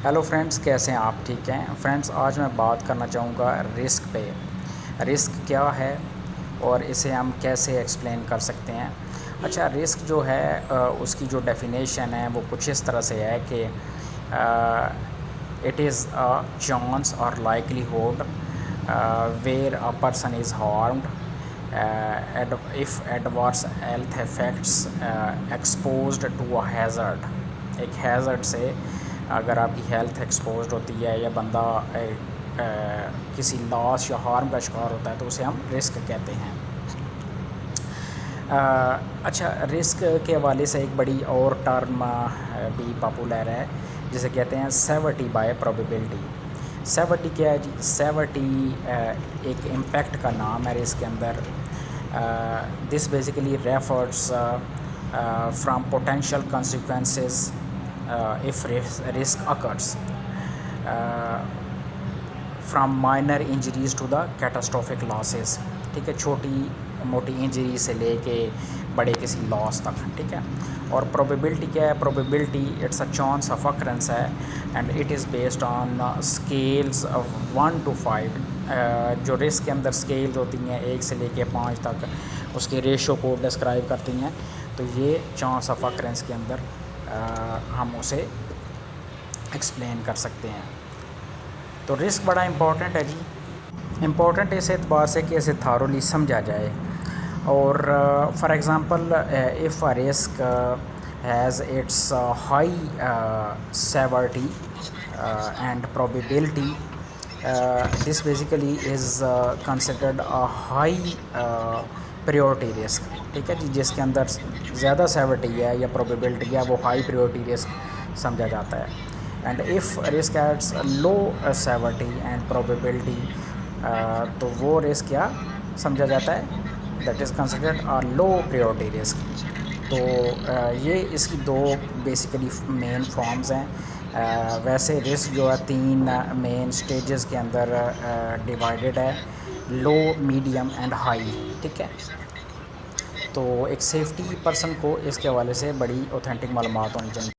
Hello friends, कैसे हैं आप? ठीक हैं फ्रेंड्स। आज मैं बात करना चाहूँगा रिस्क पे। रिस्क क्या है और इसे हम कैसे एक्सप्लेन कर सकते हैं। अच्छा, रिस्क जो है उसकी जो डेफिनेशन है वो कुछ इस तरह से है कि इट इज़ अ चांस और likelihood where a person is harmed if adverse health effects exposed to a hazard. एक हैज़र्ड से अगर आपकी हेल्थ एक्सपोज्ड होती है या बंदा किसी लॉस या हार्म का शिकार होता है तो उसे हम रिस्क कहते हैं। अच्छा, रिस्क के हवाले से एक बड़ी और टर्म भी पॉपुलर है जिसे कहते हैं सेवर्टी बाय प्रोबेबिलिटी। सेवर्टी क्या है जी? सेवर्टी एक इम्पैक्ट का नाम है रिस्क के अंदर। This basically refers from potential consequences if risk occurs from minor injuries to the catastrophic losses. ठीक है, छोटी मोटी इंजरी से लेके बड़े किसी लॉस तक। ठीक है, और प्रोबेबिलिटी क्या है? Probability it's a chance of occurrence है and it is based on scales 1 to 5। जो रिस्क के अंदर स्केल्स होती हैं 1 से लेके 5 तक, उसके रेशो को डिस्क्राइब करती हैं। तो ये चांस ऑफ अकरेंस के अंदर हम उसे एक्सप्लेन कर सकते हैं। तो रिस्क बड़ा इम्पॉर्टेंट है जी। इम्पॉर्टेंट इस एतबार से कि इसे थारोली समझा जाए। और for example if a risk has its high severity and probability, this basically is considered a high priority risk. ठीक है जी, जिसके अंदर ज़्यादा सेवर्टी है या प्रोबेबिलिटी है वो हाई प्रायोरिटी रिस्क समझा जाता है। And if risk its low severity and probability, तो वो रिस्क क्या समझा जाता है? That is considered a low priority risk. तो ये इसकी दो बेसिकली मेन फॉर्म्स हैं। वैसे रिस्क जो है 3 मेन स्टेजेस के अंदर डिवाइडेड है: लो, मीडियम एंड हाई। ठीक है, तो एक सेफ्टी पर्सन को इसके हवाले से बड़ी ऑथेंटिक मालूमात होनी चाहिए।